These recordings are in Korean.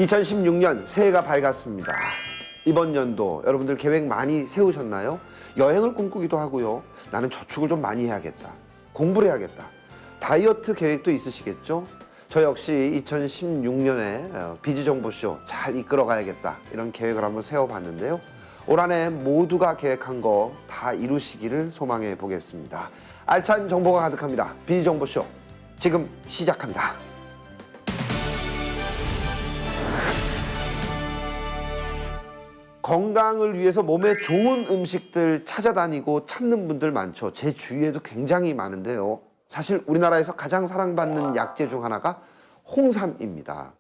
2016년 새해가 밝았습니다. 이번 연도 여러분들 계획 많이 세우셨나요? 여행을 꿈꾸기도 하고요. 나는 저축을 좀 많이 해야겠다. 공부를 해야겠다. 다이어트 계획도 있으시겠죠? 저 역시 2016년에 비지정보쇼 잘 이끌어 가야겠다. 이런 계획을 한번 세워봤는데요. 올 한 해 모두가 계획한 거 다 이루시기를 소망해 보겠습니다. 알찬 정보가 가득합니다. 비지정보쇼 지금 시작합니다. 건강을 위해서 몸에 좋은 음식들 찾아다니고 찾는 분들 많죠. 제 주위에도 굉장히 많은데요. 사실 우리나라에서 가장 사랑받는 약재 중 하나가 홍삼입니다.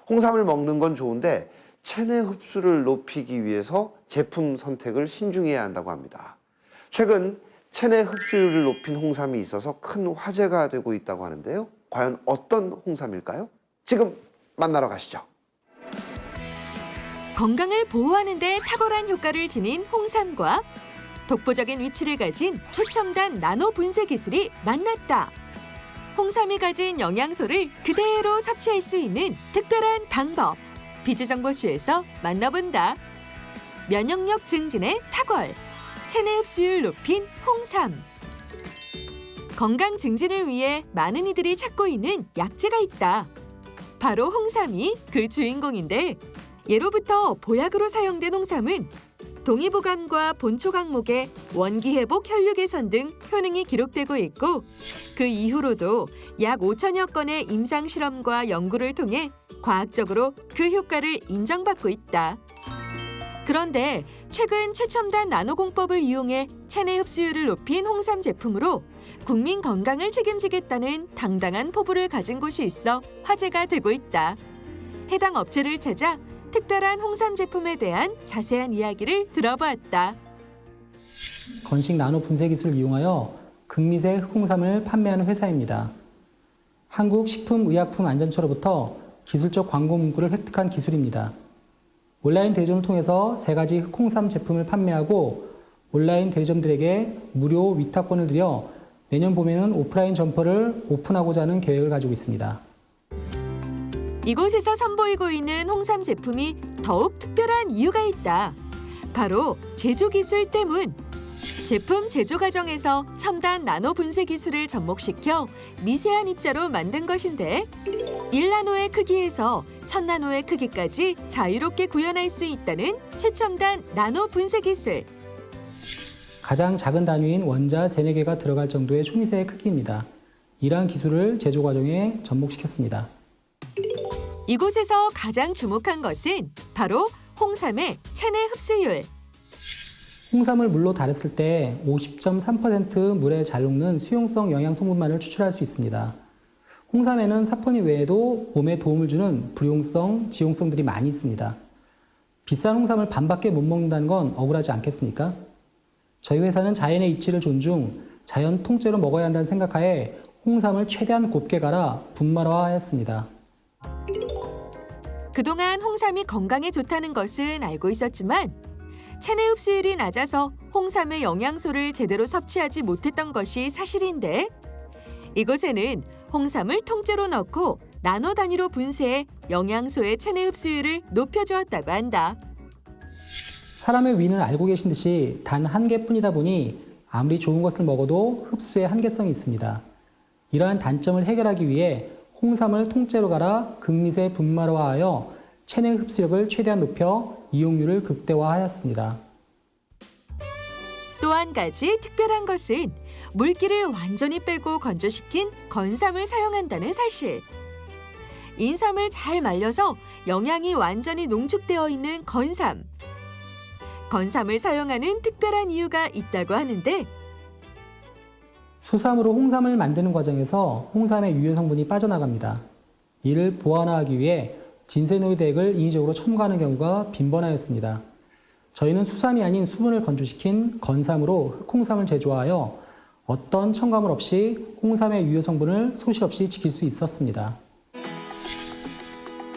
홍삼을 먹는 건 좋은데 체내 흡수를 높이기 위해서 제품 선택을 신중해야 한다고 합니다. 최근 체내 흡수율을 높인 홍삼이 있어서 큰 화제가 되고 있다고 하는데요. 과연 어떤 홍삼일까요? 지금 만나러 가시죠. 건강을 보호하는 데 탁월한 효과를 지닌 홍삼과 독보적인 위치를 가진 최첨단 나노 분쇄 기술이 만났다. 홍삼이 가진 영양소를 그대로 섭취할 수 있는 특별한 방법. 비지정보쇼에서 만나본다. 면역력 증진의 탁월. 체내 흡수율 높인 홍삼. 건강 증진을 위해 많은 이들이 찾고 있는 약재가 있다. 바로 홍삼이 그 주인공인데 예로부터 보약으로 사용된 홍삼은 동의보감과 본초 강목의 원기회복 혈류 개선 등 효능이 기록되고 있고 그 이후로도 약 5천여 건의 임상 실험과 연구를 통해 과학적으로 그 효과를 인정받고 있다. 그런데 최근 최첨단 나노공법을 이용해 체내 흡수율을 높인 홍삼 제품으로 국민 건강을 책임지겠다는 당당한 포부를 가진 곳이 있어 화제가 되고 있다. 해당 업체를 찾아 특별한 홍삼 제품에 대한 자세한 이야기를 들어보았다. 건식 나노 분쇄 기술을 이용하여 극미세 흑홍삼을 판매하는 회사입니다. 한국식품의약품안전처로부터 기술적 광고 문구를 획득한 기술입니다. 온라인 대리점을 통해서 3가지 흑홍삼 제품을 판매하고 온라인 대리점들에게 무료 위탁권을 드려 내년 봄에는 오프라인 점포를 오픈하고자 하는 계획을 가지고 있습니다. 이곳에서 선보이고 있는 홍삼 제품이 더욱 특별한 이유가 있다. 바로 제조 기술 때문. 제품 제조 과정에서 첨단 나노 분쇄 기술을 접목시켜 미세한 입자로 만든 것인데 1나노의 크기에서 1000나노의 크기까지 자유롭게 구현할 수 있다는 최첨단 나노 분쇄 기술. 가장 작은 단위인 원자 3-4개가 들어갈 정도의 초미세의 크기입니다. 이러한 기술을 제조 과정에 접목시켰습니다. 이곳에서 가장 주목한 것은 바로 홍삼의 체내 흡수율. 홍삼을 물로 달였을 때 50.3% 물에 잘 녹는 수용성 영양 성분만을 추출할 수 있습니다. 홍삼에는 사포닌 외에도 몸에 도움을 주는 불용성, 지용성들이 많이 있습니다. 비싼 홍삼을 반밖에 못 먹는다는 건 억울하지 않겠습니까? 저희 회사는 자연의 이치를 존중, 자연 통째로 먹어야 한다는 생각하에 홍삼을 최대한 곱게 갈아 분말화하였습니다. 그동안 홍삼이 건강에 좋다는 것은 알고 있었지만 체내 흡수율이 낮아서 홍삼의 영양소를 제대로 섭취하지 못했던 것이 사실인데 이곳에는 홍삼을 통째로 넣고 나노 단위로 분쇄해 영양소의 체내 흡수율을 높여주었다고 한다. 사람의 위는 알고 계신 듯이 단 한 개뿐이다 보니 아무리 좋은 것을 먹어도 흡수에 한계성이 있습니다. 이러한 단점을 해결하기 위해 홍삼을 통째로 갈아 극미세 분말화하여 체내 흡수력을 최대한 높여 이용률을 극대화하였습니다. 또 한 가지 특별한 것은 물기를 완전히 빼고 건조시킨 건삼을 사용한다는 사실. 인삼을 잘 말려서 영양이 완전히 농축되어 있는 건삼. 건삼을 사용하는 특별한 이유가 있다고 하는데 수삼으로 홍삼을 만드는 과정에서 홍삼의 유효 성분이 빠져나갑니다. 이를 보완하기 위해 진세노이드 액을 인위적으로 첨가하는 경우가 빈번하였습니다. 저희는 수삼이 아닌 수분을 건조시킨 건삼으로 흑홍삼을 제조하여 어떤 첨가물 없이 홍삼의 유효 성분을 소실 없이 지킬 수 있었습니다.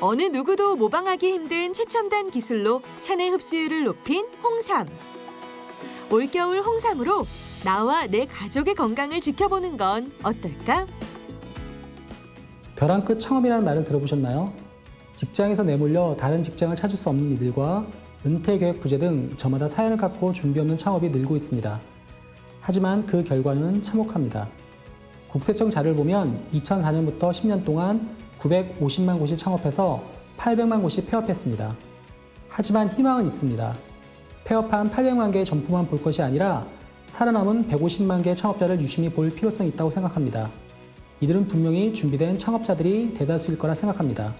어느 누구도 모방하기 힘든 최첨단 기술로 체내 흡수율을 높인 홍삼. 올겨울 홍삼으로 나와 내 가족의 건강을 지켜보는 건 어떨까? 벼랑 끝 창업이라는 말을 들어보셨나요? 직장에서 내몰려 다른 직장을 찾을 수 없는 이들과 은퇴 계획 부재 등 저마다 사연을 갖고 준비 없는 창업이 늘고 있습니다. 하지만 그 결과는 참혹합니다. 국세청 자료를 보면 2004년부터 10년 동안 950만 곳이 창업해서 800만 곳이 폐업했습니다. 하지만 희망은 있습니다. 폐업한 800만 개의 점포만 볼 것이 아니라 살아남은 150만 개의 창업자를 유심히 볼 필요성이 있다고 생각합니다. 이들은 분명히 준비된 창업자들이 대다수일 거라 생각합니다.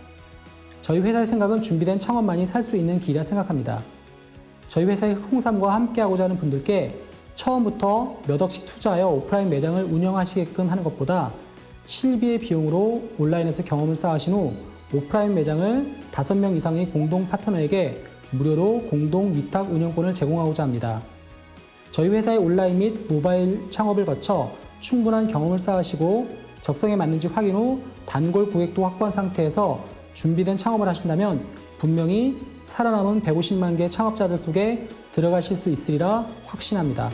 저희 회사의 생각은 준비된 창업만이 살 수 있는 길이라 생각합니다. 저희 회사의 홍삼과 함께하고자 하는 분들께 처음부터 몇 억씩 투자하여 오프라인 매장을 운영하시게끔 하는 것보다 실비의 비용으로 온라인에서 경험을 쌓으신 후 오프라인 매장을 5명 이상의 공동 파트너에게 무료로 공동 위탁 운영권을 제공하고자 합니다. 저희 회사의 온라인 및 모바일 창업을 거쳐 충분한 경험을 쌓으시고 적성에 맞는지 확인 후 단골 고객도 확보한 상태에서 준비된 창업을 하신다면 분명히 살아남은 150만 개 창업자들 속에 들어가실 수 있으리라 확신합니다.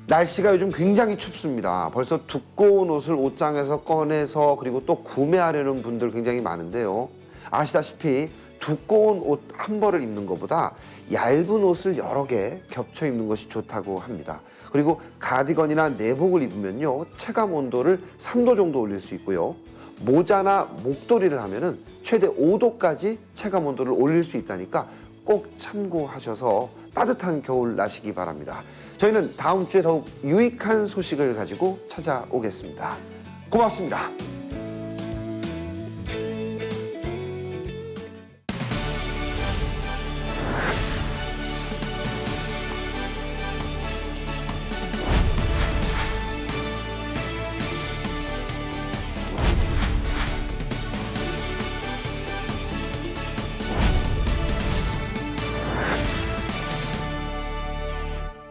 날씨가 요즘 굉장히 춥습니다. 벌써 두꺼운 옷을 옷장에서 꺼내서 그리고 또 구매하려는 분들 굉장히 많은데요. 아시다시피 두꺼운 옷 한 벌을 입는 것보다 얇은 옷을 여러 개 겹쳐 입는 것이 좋다고 합니다. 그리고 가디건이나 내복을 입으면요, 체감 온도를 3도 정도 올릴 수 있고요. 모자나 목도리를 하면은 최대 5도까지 체감 온도를 올릴 수 있다니까 꼭 참고하셔서 따뜻한 겨울 나시기 바랍니다. 저희는 다음 주에 더욱 유익한 소식을 가지고 찾아오겠습니다. 고맙습니다.